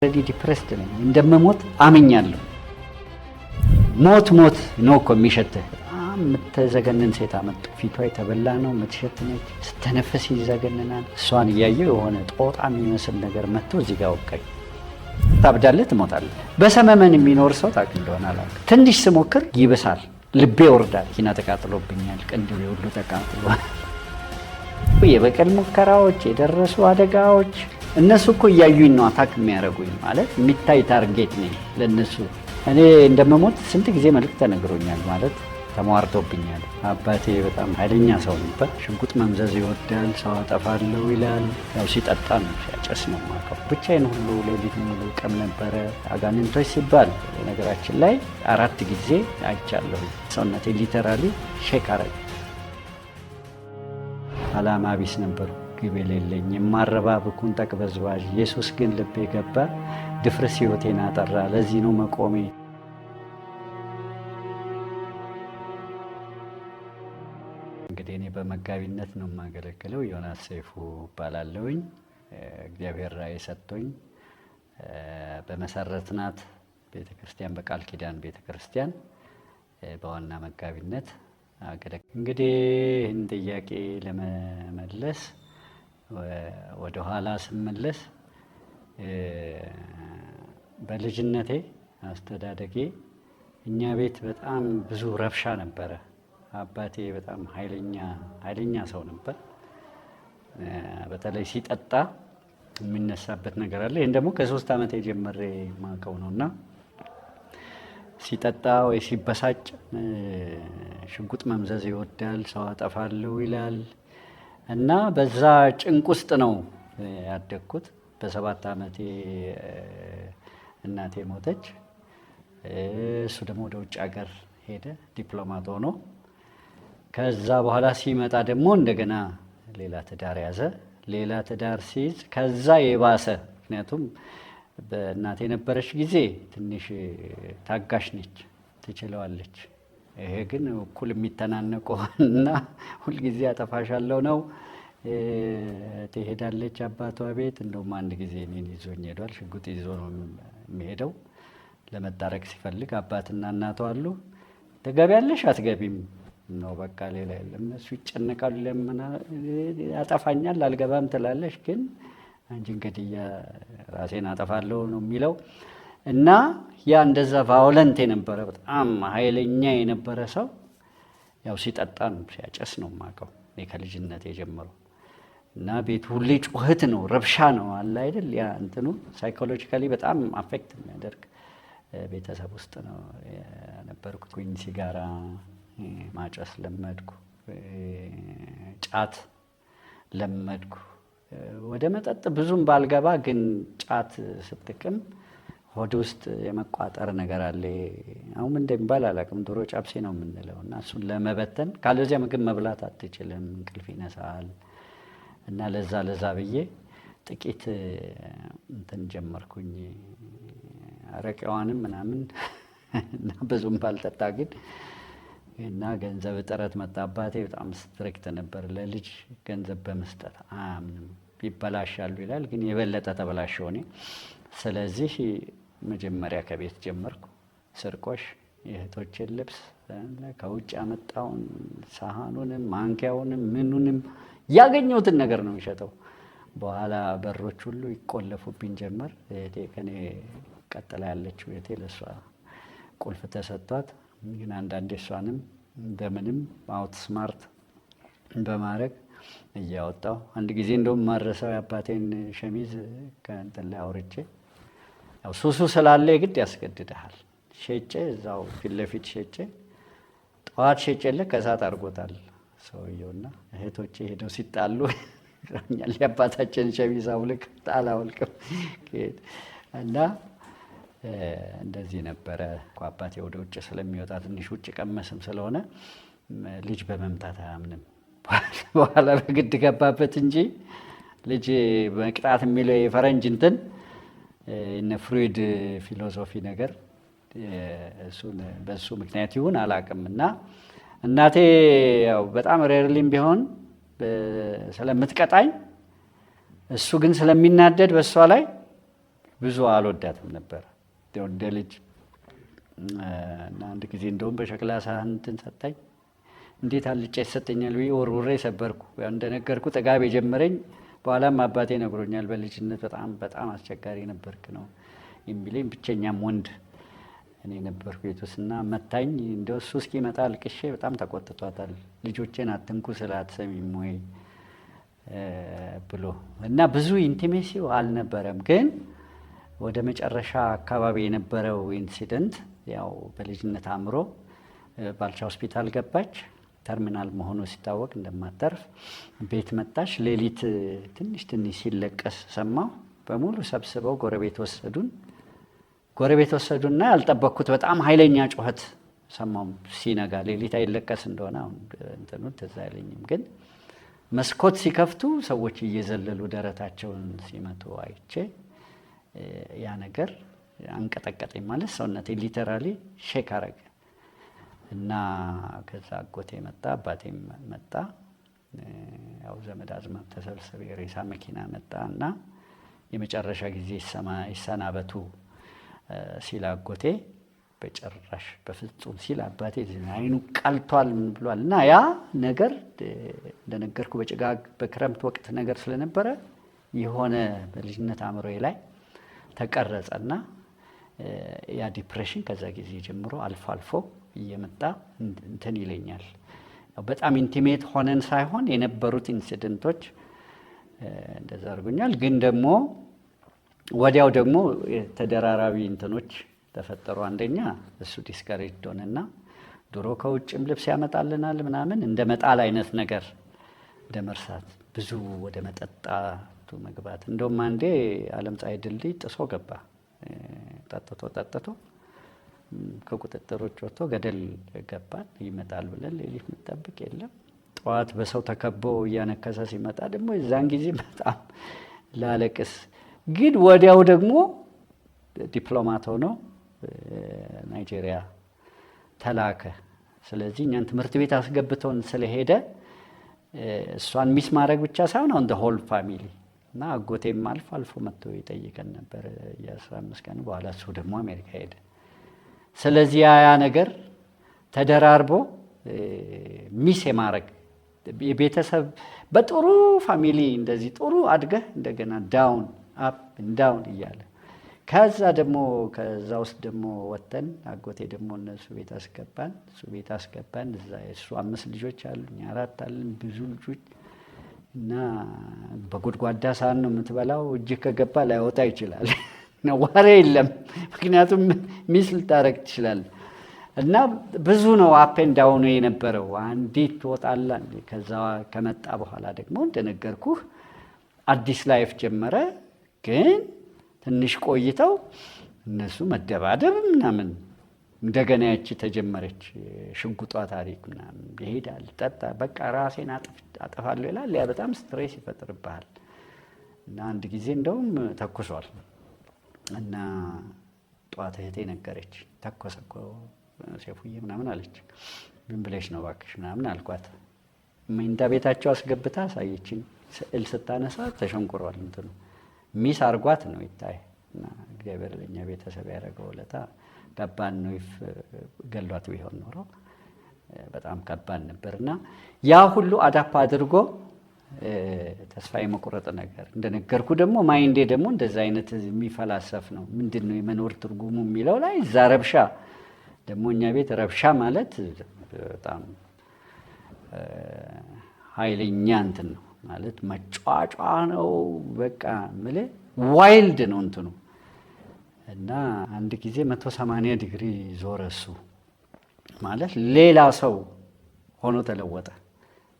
ዲፕሬስድ ነኝ እንደምሞት አምኛለሁ። ሞት ነው እኮ የሚሸትህ። በጣም የምትዘገንን ሴት አመጡ። ፊቷ የተበላ ነው፣ የምትሸት ነች፣ ስተነፍስ ይዘገንናል። እሷን እያየሁ የሆነ ጦጣ የሚመስል ነገር መጥቶ እዚህ ጋር ወቀኝ። ታብዳለህ፣ ትሞታለህ። በሰመመን የሚኖር ሰው ታውቅ እንደሆነ አላውቅም። ትንሽ ስሞክር ይብሳል፣ ልቤ ይወርዳል። ኪና ተቃጥሎብኛል፣ ቅንድቤ ሁሉ ተቃጥሏል። የበቀል ሙከራዎች፣ የደረሱ አደጋዎች እነሱ እኮ እያዩኝ ነው አታክ የሚያደርጉኝ። ማለት የሚታይ ታርጌት ነኝ ለነሱ። እኔ እንደምሞት ስንት ጊዜ መልዕክት ተነግሮኛል፣ ማለት ተሟርቶብኛል። አባቴ በጣም ኃይለኛ ሰው ነበር። ሽጉጥ መምዘዝ ይወዳል፣ ሰው አጠፋለሁ ይላል። ያው ሲጠጣ ነው፣ ሲያጨስ ነው የማውቀው። ብቻዬን ሁሉ ሌሊት ሙሉ ቀን ነበረ። አጋንንቶች ሲባል ነገራችን ላይ 4 ጊዜ አይቻለሁ። ሰውነቴ ሊተራሊ ሼክ አረግ። አላማ ቢስ ነበሩ፣ ግብ የሌለኝ የማረባ ብኩን ተቅበዝባዥ። ኢየሱስ ግን ልቤ ገባ፣ ድፍርስ ሕይወቴን አጠራ። ለዚህ ነው መቆሜ። እንግዲህ እኔ በመጋቢነት ነው የማገለግለው። ዮናስ ሰይፉ እባላለሁኝ። እግዚአብሔር ራእይ ሰጥቶኝ በመሰረትናት ቤተክርስቲያን፣ በቃል ኪዳን ቤተክርስቲያን በዋና መጋቢነት አገለግላለሁ። እንግዲህ ይህን ጥያቄ ለመመለስ ወደ ኋላ ስመለስ በልጅነቴ አስተዳደጌ እኛ ቤት በጣም ብዙ ረብሻ ነበረ። አባቴ በጣም ኃይለኛ ሰው ነበር። በተለይ ሲጠጣ የሚነሳበት ነገር አለ። ይህን ደግሞ ከ3 ዓመት ጀምሬ የማውቀው ነው። እና ሲጠጣ ወይ ሲበሳጭ ሽጉጥ መምዘዝ ይወዳል፣ ሰው አጠፋለሁ ይላል። እና በዛ ጭንቅ ውስጥ ነው ያደግኩት። በ7 ዓመቴ እናቴ ሞተች። እሱ ደግሞ ወደ ውጭ ሀገር ሄደ ዲፕሎማት ሆኖ። ከዛ በኋላ ሲመጣ ደግሞ እንደገና ሌላ ትዳር ያዘ። ሌላ ትዳር ሲይዝ ከዛ የባሰ፣ ምክንያቱም በእናቴ የነበረች ጊዜ ትንሽ ታጋሽ ነች፣ ትችለዋለች። ይሄ ግን እኩል የሚተናነቀው እና ሁልጊዜ አጠፋሻለሁ ነው። ትሄዳለች አባቷ ቤት። እንደውም አንድ ጊዜ እኔን ይዞኝ ሄዷል። ሽጉጥ ይዞ ነው የሚሄደው። ለመታረቅ ሲፈልግ አባትና እናቷ አሉ። ትገቢያለሽ አትገቢም ነው በቃ፣ ሌላ የለም። እነሱ ይጨነቃሉ። ያጠፋኛል፣ አልገባም ትላለች። ግን አንቺ እንግዲህ ራሴን አጠፋለሁ ነው የሚለው። እና ያ እንደዛ ቫዮለንት የነበረ በጣም ኃይለኛ የነበረ ሰው ያው ሲጠጣ ነው ሲያጨስ ነው የማውቀው እኔ ከልጅነት የጀመረው። እና ቤት ሁሌ ጩኸት ነው፣ ረብሻ ነው አለ አይደል? ያ እንትኑ ሳይኮሎጂካሊ በጣም አፌክት የሚያደርግ ቤተሰብ ውስጥ ነው የነበርኩኝ። ሲጋራ ማጨስ ለመድኩ፣ ጫት ለመድኩ። ወደ መጠጥ ብዙም ባልገባ ግን ጫት ስትቅም ሆድ ውስጥ የመቋጠር ነገር አለ። አሁን እንደሚባል አላውቅም፣ ድሮ ጫብሴ ነው የምንለው። እና እሱን ለመበተን ካለዚያ ምግብ መብላት አትችልም፣ እንቅልፍ ይነሳል። እና ለዛ ብዬ ጥቂት እንትን ጀመርኩኝ፣ አረቄዋንም ምናምን እና ብዙም ባልጠጣ ግን። እና ገንዘብ እጥረት መጣ። አባቴ በጣም ስትሪክት ነበር፣ ለልጅ ገንዘብ በመስጠት አያምንም። ይበላሻሉ ይላል፣ ግን የበለጠ ተበላሸው እኔ። ስለዚህ መጀመሪያ ከቤት ጀመርኩ። ስርቆሽ፣ የእህቶችን ልብስ ከውጭ ያመጣውን ሳህኑንም ማንኪያውንም ምኑንም ያገኘሁትን ነገር ነው የሚሸጠው። በኋላ በሮች ሁሉ ይቆለፉብኝ ጀመር። እህቴ ከኔ ቀጥላ ያለችው እህቴ፣ ለእሷ ቁልፍ ተሰጥቷት፣ ግን አንዳንዴ እሷንም እንደምንም አውት ስማርት በማድረግ እያወጣው። አንድ ጊዜ እንደውም ማረሰው የአባቴን ሸሚዝ ከእንትን ላይ አውርቼ፣ ያው ሱሱ ስላለ የግድ ያስገድድሃል። ሸጬ እዛው ፊት ለፊት ሸጬ፣ ጠዋት ሸጬልህ ከሰዓት አድርጎታል ሰውየውና እህቶቼ ሄደው ሲጣሉ ኛል የአባታችን ሸሚዝ አውልቅ አላውልቅም። እና እንደዚህ ነበረ። አባቴ ወደ ውጭ ስለሚወጣ ትንሽ ውጭ ቀመስም ስለሆነ ልጅ በመምታት አያምንም። በኋላ በግድ ገባበት እንጂ ልጅ መቅጣት የሚለው የፈረንጅ እንትን እነ ፍሩይድ ፊሎሶፊ ነገር በሱ ምክንያት ይሁን አላውቅም። እና እናቴ ያው በጣም ሬርሊም ቢሆን ስለምትቀጣኝ እሱ ግን ስለሚናደድ በሷ ላይ ብዙ አልወዳትም ነበር እንደ ልጅ እና አንድ ጊዜ እንደውም በሸክላ ሳህን እንትን ሰጣኝ። እንዴት አልጫ ይሰጠኛል ብዬ ወርውሬ ሰበርኩ። እንደነገርኩ ጥጋብ የጀመረኝ በኋላም አባቴ ነግሮኛል። በልጅነት በጣም አስቸጋሪ ነበርክ ነው የሚለኝ። ብቸኛም ወንድ እኔ ነበርኩ ቤት ውስጥ እና መታኝ። እንደው እሱ እስኪመጣ አልቅሼ በጣም ተቆጥቷታል። ልጆቼን አትንኩ ስላትሰሚም ወይ ብሎ እና ብዙ ኢንቲሜሲው አልነበረም። ግን ወደ መጨረሻ አካባቢ የነበረው ኢንሲደንት ያው በልጅነት አእምሮ ባልቻ ሆስፒታል ገባች። ተርሚናል መሆኑ ሲታወቅ እንደማተርፍ ቤት መጣች። ሌሊት ትንሽ ሲለቀስ ሰማሁ። በሙሉ ሰብስበው ጎረቤት ወሰዱና ያልጠበቅኩት በጣም ኃይለኛ ጩኸት ሰማሁ። ሲነጋ ሌሊት አይለቀስ እንደሆነ አሁን እንትኑ ትዝ አይለኝም። ግን መስኮት ሲከፍቱ ሰዎች እየዘለሉ ደረታቸውን ሲመቱ አይቼ ያ ነገር አንቀጠቀጠኝ። ማለት ሰውነቴ ሊተራሊ ሼክ አረገ እና ከዛ አጎቴ መጣ፣ አባቴም መጣ። ያው ዘመድ አዝማድ ተሰብስበ የሬሳ መኪና መጣ እና የመጨረሻ ጊዜ ይሰናበቱ ሲል አጎቴ በጭራሽ በፍጹም ሲል አባቴ አይኑ ቀልቷል ብሏል። እና ያ ነገር እንደነገርኩ በጭጋግ በክረምት ወቅት ነገር ስለነበረ የሆነ በልጅነት አእምሮዬ ላይ ተቀረጸና ያ ዲፕሬሽን ከዛ ጊዜ ጀምሮ አልፎ አልፎ እየመጣ እንትን ይለኛል። በጣም ኢንቲሜት ሆነን ሳይሆን የነበሩት ኢንሲደንቶች እንደዛ አድርጎኛል። ግን ደግሞ ወዲያው ደግሞ ተደራራቢ እንትኖች ተፈጠሩ። አንደኛ እሱ ዲስከሬጅ ሆነና ድሮ ከውጭም ልብስ ያመጣልናል ምናምን እንደ መጣል አይነት ነገር እንደ መርሳት ብዙ ወደ መጠጣቱ መግባት። እንደውም አንዴ ዓለም ፀሐይ ድልድይ ጥሶ ገባ። ጠጥቶ ከቁጥጥሮች ወጥቶ ገደል ገባን። ይመጣል ብለን ሌሊት ምጠብቅ የለም። ጠዋት በሰው ተከቦ እያነከሰ ሲመጣ ደግሞ የዛን ጊዜ በጣም ላለቅስ። ግን ወዲያው ደግሞ ዲፕሎማት ሆኖ ናይጄሪያ ተላከ። ስለዚህ እኛን ትምህርት ቤት አስገብተውን ስለሄደ እሷን ሚስ ማድረግ ብቻ ሳይሆን አሁን ሆል ፋሚሊ እና አጎቴም አልፎ አልፎ መጥቶ ይጠይቀን ነበር የ15 ቀን በኋላ። እሱ ደግሞ አሜሪካ ሄደ። ስለዚህ ያ ነገር ተደራርቦ ሚስ የማድረግ የቤተሰብ በጥሩ ፋሚሊ እንደዚህ ጥሩ አድገህ እንደገና ዳውን አፕ ዳውን እያለ ከዛ ደግሞ ከዛ ውስጥ ደግሞ ወጥተን አጎቴ ደግሞ እነሱ ቤት አስገባን። እሱ ቤት አስገባን። እዛ እሱ 5 ልጆች አሉኝ፣ 4 አለን፣ ብዙ ልጆች እና በጎድጓዳ ሳህን ነው የምትበላው። እጅ ከገባ ላይወጣ ይችላል ነው ወሬ የለም። ምክንያቱም ሚስ ልታረግ ትችላለህ። እና ብዙ ነው አፕ ኤንድ ዳውን የነበረው። አንዲት ትወጣላ። ከዛ ከመጣ በኋላ ደግሞ እንደነገርኩህ አዲስ ላይፍ ጀመረ። ግን ትንሽ ቆይተው እነሱ መደባደብ ምናምን እንደገና ያቺ ተጀመረች። ሽጉጧ ታሪክ ምናምን ይሄዳል፣ ጠጣ፣ በቃ ራሴን አጠፋለሁ ይላል። ያ በጣም ስትሬስ ይፈጥርብሃል። እና አንድ ጊዜ እንደውም ተኩሷል እና ጠዋት እህቴ ነገረች። ተኮሰ እኮ ሴፉዬ ምናምን አለች። ምን ብለሽ ነው እባክሽ ምናምን አልኳት። መኝታ ቤታቸው አስገብታ አሳየችኝ። ስዕል ስታነሳ ተሸንቁሯል። እንትኑ ሚስ አርጓት ነው ይታይ። እና እግዚአብሔር ለኛ ቤተሰብ ያደረገው ለታ ከባድ ነው። ገሏት ቢሆን ኖሮ በጣም ከባድ ነበርና ያ ሁሉ አዳፕ አድርጎ ተስፋ የመቁረጥ ነገር እንደነገርኩ ደግሞ ማይንዴ ደግሞ እንደዛ አይነት የሚፈላሰፍ ነው። ምንድነው የመኖር ትርጉሙ የሚለው ላይ እዛ ረብሻ ደግሞ እኛ ቤት ረብሻ ማለት በጣም ኃይለኛ እንትን ነው ማለት መጫጫ ነው። በቃ ማለት ዋይልድ ነው እንትኑ እና አንድ ጊዜ 180 ዲግሪ ዞረ። እሱ ማለት ሌላ ሰው ሆኖ ተለወጠ።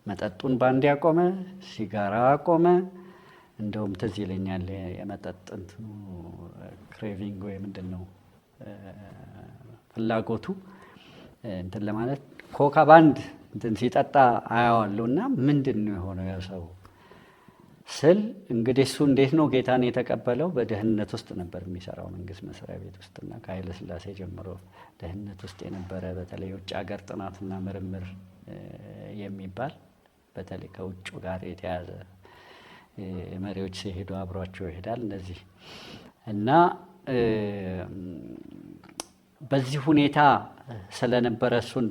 መጠጡን ባንድ ያቆመ፣ ሲጋራ አቆመ። እንደውም ትዝ ይለኛል የመጠጥ እንትኑ ክሬቪንግ ወይ ምንድነው ፍላጎቱ እንትን ለማለት ኮካ ባንድ እንትን ሲጠጣ አያዋለሁና ምንድነው የሆነው ያ ሰው ስል እንግዲህ እሱ እንዴት ነው ጌታን የተቀበለው? በደህንነት ውስጥ ነበር የሚሰራው መንግስት መስሪያ ቤት ውስጥና ከኃይለ ሥላሴ ጀምሮ ደህንነት ውስጥ የነበረ በተለይ የውጭ ሀገር ጥናትና ምርምር የሚባል በተለይ ከውጭ ጋር የተያዘ መሪዎች ሲሄዱ አብሯቸው ይሄዳል። እነዚህ እና በዚህ ሁኔታ ስለነበረ እሱን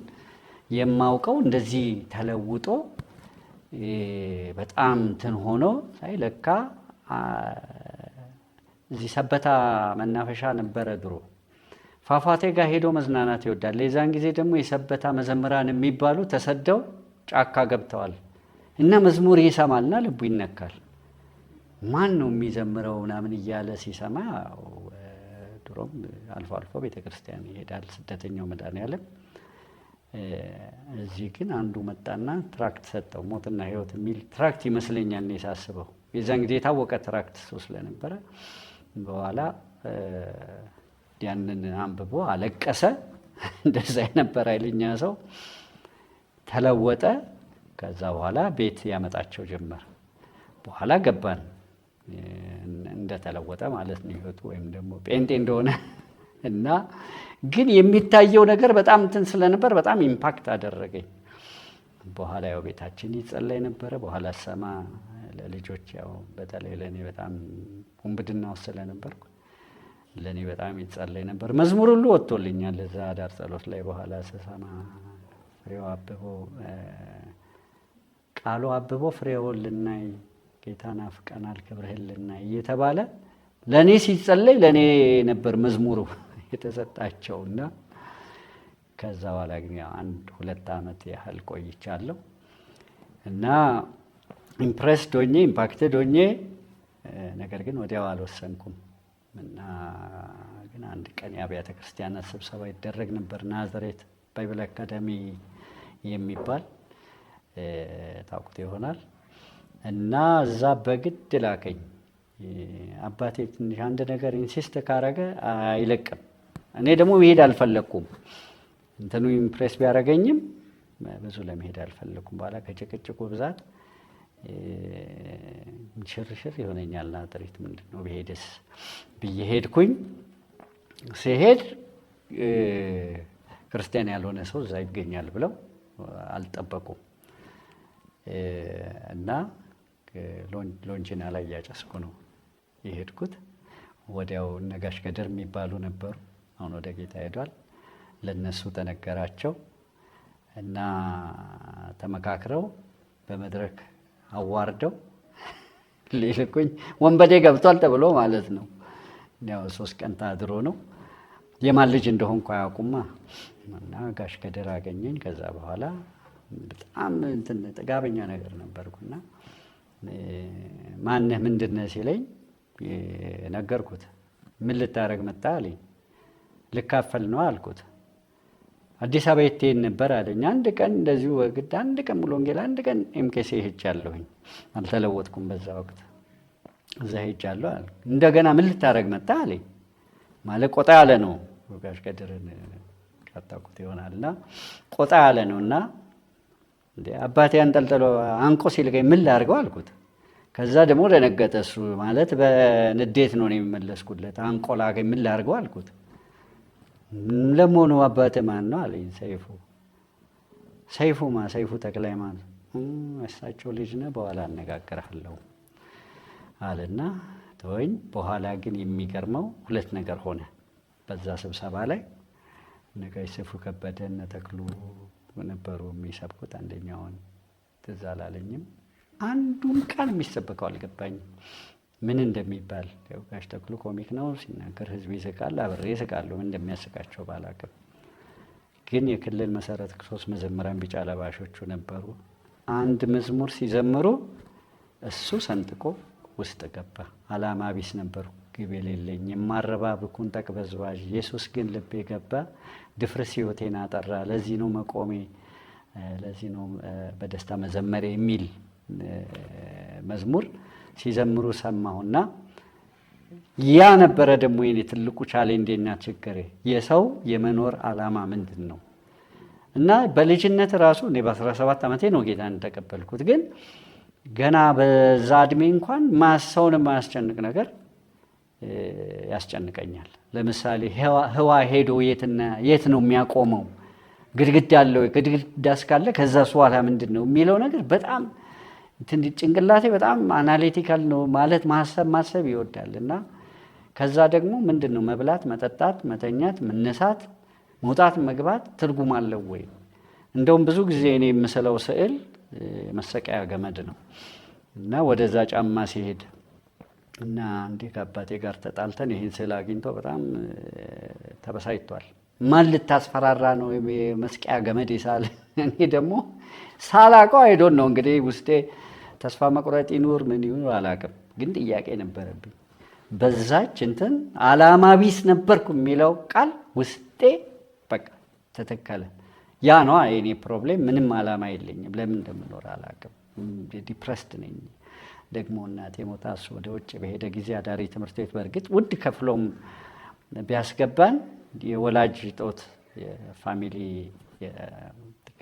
የማውቀው እንደዚህ ተለውጦ በጣም እንትን ሆኖ ሳይለካ እዚህ ሰበታ መናፈሻ ነበረ ድሮ። ፏፏቴ ጋር ሄዶ መዝናናት ይወዳል። የዛን ጊዜ ደግሞ የሰበታ መዘምራን የሚባሉ ተሰደው ጫካ ገብተዋል እና መዝሙር ይሰማልና ልቡ ይነካል። ማን ነው የሚዘምረው ምናምን እያለ ሲሰማ ድሮም አልፎ አልፎ ቤተክርስቲያን ይሄዳል ስደተኛው መድኃኔዓለም። እዚህ ግን አንዱ መጣና ትራክት ሰጠው፣ ሞትና ሕይወት የሚል ትራክት ይመስለኛል እኔ ሳስበው። የዛን ጊዜ የታወቀ ትራክት እሱ ስለነበረ በኋላ ያንን አንብቦ አለቀሰ። እንደዛ የነበረ ኃይለኛ ሰው ተለወጠ። ከዛ በኋላ ቤት ያመጣቸው ጀመር። በኋላ ገባን እንደተለወጠ ማለት ነው ሕይወቱ ወይም ደግሞ ጴንጤ እንደሆነ እና ግን የሚታየው ነገር በጣም እንትን ስለነበር በጣም ኢምፓክት አደረገኝ። በኋላ ያው ቤታችን ይጸለይ ነበረ። በኋላ ሰማ ለልጆች ያው በተለይ ለእኔ በጣም ውንብድና ውስጥ ስለነበርኩ ለእኔ በጣም ይጸለይ ነበር። መዝሙር ሁሉ ወጥቶልኛል እዛ አዳር ጸሎት ላይ በኋላ ስሰማ ፍሬው አብቦ ቃሉ አብቦ ፍሬውን ልናይ ጌታን አፍቀናል ክብርህን ልናይ እየተባለ ለእኔ ሲጸለይ ለእኔ ነበር መዝሙሩ የተሰጣቸውና ከዛ በኋላ ግን 1-2 ዓመት ያህል ቆይቻለሁ እና ኢምፕሬስድ ሆኜ ኢምፓክትድ ሆኜ ነገር ግን ወዲያው አልወሰንኩም እና ግን አንድ ቀን የአብያተ ክርስቲያናት ስብሰባ ይደረግ ነበር ናዝሬት ባይብል አካዳሚ የሚባል ታውቁት ይሆናል እና እዛ በግድ ላከኝ። አባቴ ትንሽ አንድ ነገር ኢንሲስት ካረገ አይለቅም። እኔ ደግሞ መሄድ አልፈለኩም። እንትኑ ኢምፕሬስ ቢያደርገኝም ብዙ ለመሄድ አልፈለኩም። በኋላ ከጭቅጭቁ ብዛት ሽርሽር ይሆነኛል። ናዝሬት ምንድን ነው ብሄድስ ብዬ ሄድኩኝ። ሲሄድ ክርስቲያን ያልሆነ ሰው እዛ ይገኛል ብለው አልጠበቁም እና ሎንጂና ላይ እያጨስኩ ነው የሄድኩት። ወዲያው ነጋሽ ገደር የሚባሉ ነበሩ፣ አሁን ወደ ጌታ ሄዷል። ለነሱ ተነገራቸው እና ተመካክረው በመድረክ አዋርደው ሊልኩኝ ወንበዴ ገብቷል ተብሎ ማለት ነው። ያው 3 ቀን ታድሮ ነው። የማን ልጅ እንደሆንኩ አያውቁማ እና ጋሽ ገደር አገኘኝ። ከዛ በኋላ በጣም እንትን ጥጋበኛ ነገር ነበርኩና ማነህ ምንድነህ ሲለኝ ነገርኩት። ምን ልታረግ መጣ አለኝ። ልካፈል ነው አልኩት። አዲስ አበባ የትሄድ ነበር አለኝ። አንድ ቀን እንደዚሁ ወግድ አንድ ቀን ሙሉ ወንጌል አንድ ቀን ኤምኬሲ ሄጃለሁኝ። አልተለወጥኩም በዛ ወቅት እዛ ሄጃለሁ አለ። እንደገና ምን ልታረግ መጣ አለኝ። ማለት ቆጣ ያለ ነው ጋሽ ገደርን ካታውቁት ይሆናልና ቆጣ ያለ ነውና እንዴ አባቴ አንጠልጥሎ አንቆ ሲልገኝ ምን ላርገው አልኩት። ከዛ ደግሞ ደነገጠ እሱ። ማለት በንዴት ነው የሚመለስኩለት። አንቆ ላገኝ ምን ላርገው አልኩት። ለመሆኑ አባቴ ማን ነው አለኝ። ሰይፉ። ሰይፉማ ሰይፉ ተክለሃይማኖት። እሳቸው ልጅ ነህ በኋላ አነጋግርሃለሁ አለና ተወኝ። በኋላ ግን የሚገርመው 2 ነገር ሆነ በዛ ስብሰባ ላይ። ነጋሽ ሰይፉ ከበደ እነ ተክሉ ነበሩ የሚሰብኩት። አንደኛውን ትዝ አላለኝም። አንዱን ቃል የሚሰበከው አልገባኝም ምን እንደሚባል። ያው ጋሽ ተክሉ ኮሚክ ነው ሲናገር ህዝብ ይስቃል፣ አብሬ ይስቃለሁ። ምን እንደሚያስቃቸው ባላቅም ግን የክልል መሰረት ክርስቶስ መዘምራን ቢጫ ለባሾቹ ነበሩ። አንድ መዝሙር ሲዘምሩ እሱ ሰንጥቆ ውስጥ ገባ። አላማ ቢስ ነበሩ፣ ግብ የሌለኝ የማረባ ብኩን ተቅበዝባዥ፣ ኢየሱስ ግን ልቤ ገባ፣ ድፍርስ ሕይወቴን አጠራ፣ ለዚህ ነው መቆሜ፣ ለዚህ ነው በደስታ መዘመሬ የሚል መዝሙር ሲዘምሩ ሰማሁና ያ ነበረ ደግሞ የኔ ትልቁ ቻሌንጅና ችግሬ። የሰው የመኖር አላማ ምንድን ነው? እና በልጅነት ራሱ እኔ በ17 ዓመቴ ነው ጌታን ተቀበልኩት። ግን ገና በዛ እድሜ እንኳን ሰውን የማያስጨንቅ ነገር ያስጨንቀኛል። ለምሳሌ ህዋ ሄዶ የት ነው የሚያቆመው? ግድግዳ አለው። ግድግዳ እስካለ ከዛ በኋላ ምንድን ነው የሚለው ነገር በጣም ጭንቅላቴ በጣም አናሊቲካል ነው ማለት ማሰብ ይወዳል። እና ከዛ ደግሞ ምንድነው መብላት፣ መጠጣት፣ መተኛት፣ መነሳት፣ መውጣት፣ መግባት ትርጉም አለው ወይ? እንደውም ብዙ ጊዜ እኔ የምስለው ስዕል መሰቀያ ገመድ ነው እና ወደዛ ጫማ ሲሄድ እና እንዴ ከአባቴ ጋር ተጣልተን ይህን ስዕል አግኝቶ በጣም ተበሳጭቷል። ማን ልታስፈራራ ነው የመስቀያ ገመድ ይሳል? እኔ ደግሞ ሳላቀው አይዶን ነው እንግዲህ ውስጤ ተስፋ መቁረጥ ይኑር ምን ይኑር አላቅም፣ ግን ጥያቄ ነበረብኝ። በዛች እንትን ዓላማ ቢስ ነበርኩ የሚለው ቃል ውስጤ በቃ ተተከለ። ያ ነው የኔ ፕሮብሌም። ምንም ዓላማ የለኝም፣ ለምን እንደምኖር አላቅም፣ ዲፕረስድ ነኝ። ደግሞ እናቴ ሞታ እሱ ወደ ውጭ በሄደ ጊዜ አዳሪ ትምህርት ቤት በእርግጥ ውድ ከፍሎም ቢያስገባን የወላጅ ጦት የፋሚሊ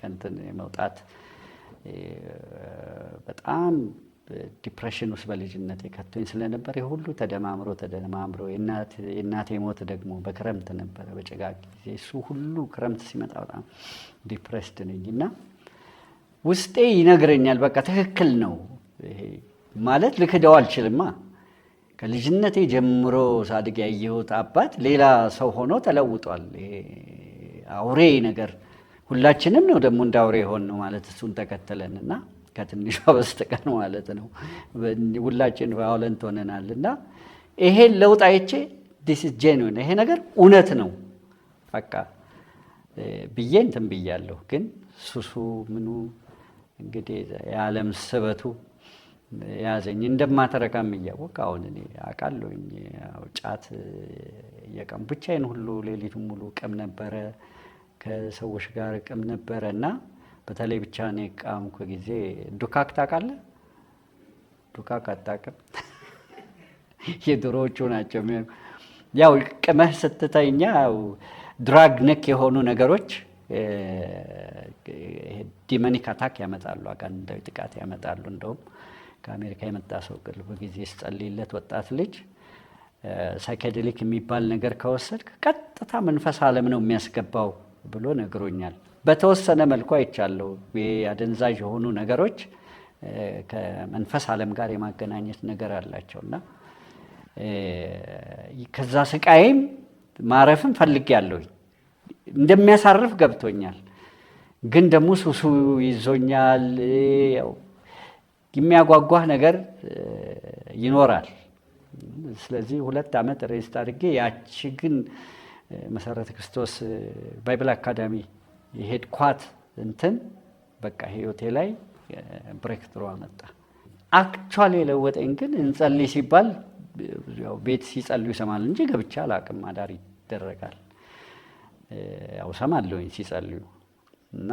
ከንትን የመውጣት በጣም ዲፕሬሽን ውስጥ በልጅነት የከቶኝ ስለነበር የሁሉ ተደማምሮ የእናቴ ሞት ደግሞ በክረምት ነበረ፣ በጭጋግ ጊዜ። እሱ ሁሉ ክረምት ሲመጣ በጣም ዲፕሬስድ ነኝ እና ውስጤ ይነግረኛል በቃ ትክክል ነው ይሄ ማለት ልክደው አልችልማ። ከልጅነቴ ጀምሮ ሳድግ ያየሁት አባት ሌላ ሰው ሆኖ ተለውጧል። አውሬ ነገር ሁላችንም ነው ደግሞ እንደ አውሬ ሆን ነው ማለት እሱን ተከተለን እና ከትንሿ በስተቀር ማለት ነው ሁላችን ቫዮለንት ሆነናል። እና ይሄን ለውጥ አይቼ ዲስ ኢዝ ጄኑዊን ይሄ ነገር እውነት ነው በቃ ብዬ እንትን ብያለሁ። ግን ሱሱ ምኑ እንግዲህ የዓለም ስበቱ ያዘኝ እንደማተረካም እያወቅ አሁን እኔ አውቃለሁኝ። ጫት እየቀም ብቻዬን ሁሉ ሌሊቱን ሙሉ ቅም ነበረ፣ ከሰዎች ጋር ቅም ነበረ እና በተለይ ብቻ እኔ ቃምኩ ጊዜ ዱካክ ታውቃለህ? ዱካክ አታውቅም? የድሮዎቹ ናቸው። ያው ቅመህ ስትተኛ ድራግ ነክ የሆኑ ነገሮች ዲመኒክ አታክ ያመጣሉ፣ አጋንንታዊ ጥቃት ያመጣሉ። እንደውም ከአሜሪካ የመጣ ሰው ቅርብ ጊዜ ስጸልይለት ወጣት ልጅ ሳይኬዴሊክ የሚባል ነገር ከወሰድክ ቀጥታ መንፈስ ዓለም ነው የሚያስገባው ብሎ ነግሮኛል። በተወሰነ መልኩ አይቻለሁ። አደንዛዥ የሆኑ ነገሮች ከመንፈስ ዓለም ጋር የማገናኘት ነገር አላቸውና ከዛ ስቃይም ማረፍም ፈልጌያለሁ። እንደሚያሳርፍ ገብቶኛል። ግን ደግሞ ሱሱ ይዞኛል። ያው የሚያጓጓህ ነገር ይኖራል። ስለዚህ 2 ዓመት ሬስት አድርጌ ያቺ ግን መሰረተ ክርስቶስ ባይብል አካዳሚ የሄድኳት እንትን በቃ ህይወቴ ላይ ብሬክ ትሩ አመጣ። አክቹዋሊ የለወጠኝ ግን እንጸልይ ሲባል ያው ቤት ሲጸልዩ ይሰማል እንጂ ገብቻ አላቅም። አዳር ይደረጋል ያው ሰማለሁኝ ሲጸልዩ እና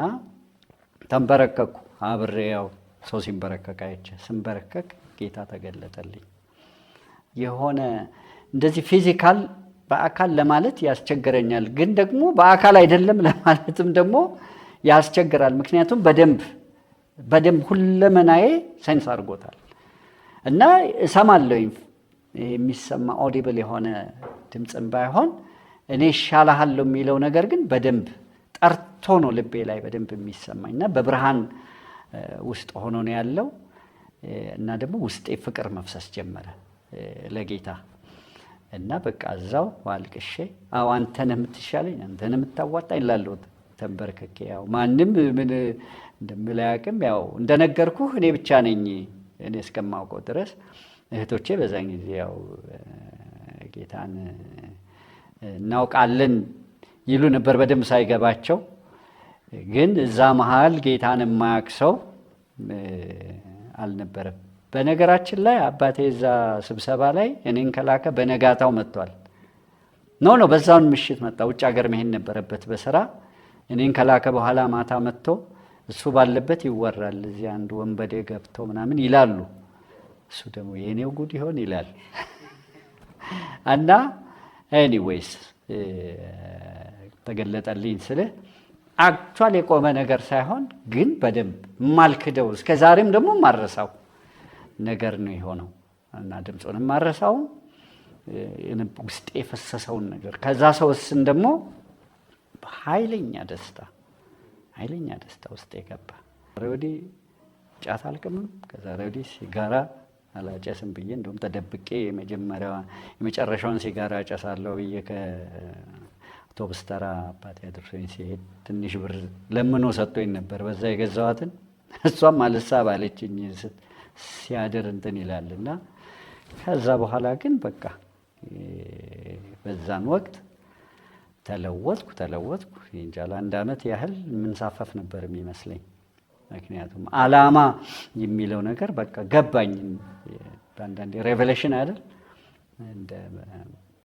ተንበረከኩ አብሬ ያው ሰው ሲንበረከክ አይቼ ስንበረከክ ጌታ ተገለጠልኝ። የሆነ እንደዚህ ፊዚካል በአካል ለማለት ያስቸግረኛል፣ ግን ደግሞ በአካል አይደለም ለማለትም ደግሞ ያስቸግራል። ምክንያቱም በደንብ ሁለመናዬ ሴንስ አድርጎታል እና እሰማለሁኝ። የሚሰማ ኦዲብል የሆነ ድምፅም ባይሆን እኔ እሻልሃለሁ የሚለው ነገር ግን በደንብ ጠርቶ ነው ልቤ ላይ በደንብ የሚሰማኝ እና በብርሃን ውስጥ ሆኖ ነው ያለው። እና ደግሞ ውስጤ ፍቅር መፍሰስ ጀመረ ለጌታ እና በቃ እዛው ዋልቅሼ አዎ አንተን የምትሻለኝ አንተን የምታዋጣኝ እላለሁ ተንበርክኬ። ያው ማንም ምን እንደምላያቅም ያው እንደነገርኩህ እኔ ብቻ ነኝ እኔ እስከማውቀው ድረስ። እህቶቼ በዛን ጊዜ ያው ጌታን እናውቃለን ይሉ ነበር በደንብ ሳይገባቸው። ግን እዛ መሃል ጌታን የማያውቅ ሰው አልነበረም። በነገራችን ላይ አባቴ እዛ ስብሰባ ላይ እኔን ከላከ በነጋታው መጥቷል። ነው በዛውን ምሽት መጣ። ውጭ ሀገር መሄድ ነበረበት በስራ። እኔን ከላከ በኋላ ማታ መጥቶ እሱ ባለበት ይወራል። እዚህ አንድ ወንበዴ ገብቶ ምናምን ይላሉ። እሱ ደግሞ የኔው ጉድ ይሆን ይላል። እና ኤኒዌይስ ተገለጠልኝ ስለ አክቹዋሊ የቆመ ነገር ሳይሆን ግን በደንብ ማልክደው እስከ ዛሬም ደግሞ ማረሳው ነገር ነው የሆነው። እና ድምጹንም ማረሳው ውስጤ የፈሰሰውን ነገር ከዛ ሰውስን ደግሞ ኃይለኛ ደስታ ውስጤ ገባ። ዛሬ ወዲህ ጫት አልቅምም፣ ከዛሬ ወዲህ ሲጋራ አላጨስም ብዬ እንደውም ተደብቄ የመጨረሻውን ሲጋራ አጨሳለሁ ብዬ ከአውቶቡስ ተራ አባቴ አድርሶኝ ሲሄድ ትንሽ ብር ለምኖ ሰጥቶኝ ነበር በዛ የገዛዋትን። እሷም አልሳብ አለችኝ ሲያድር እንትን ይላልና ከዛ በኋላ ግን በቃ በዛን ወቅት ተለወጥኩ። እንጃ ለአንድ ዓመት ያህል የምንሳፈፍ ነበር የሚመስለኝ። ምክንያቱም ዓላማ የሚለው ነገር በቃ ገባኝ። በአንዳንዴ ሬቨሌሽን አይደል እንደ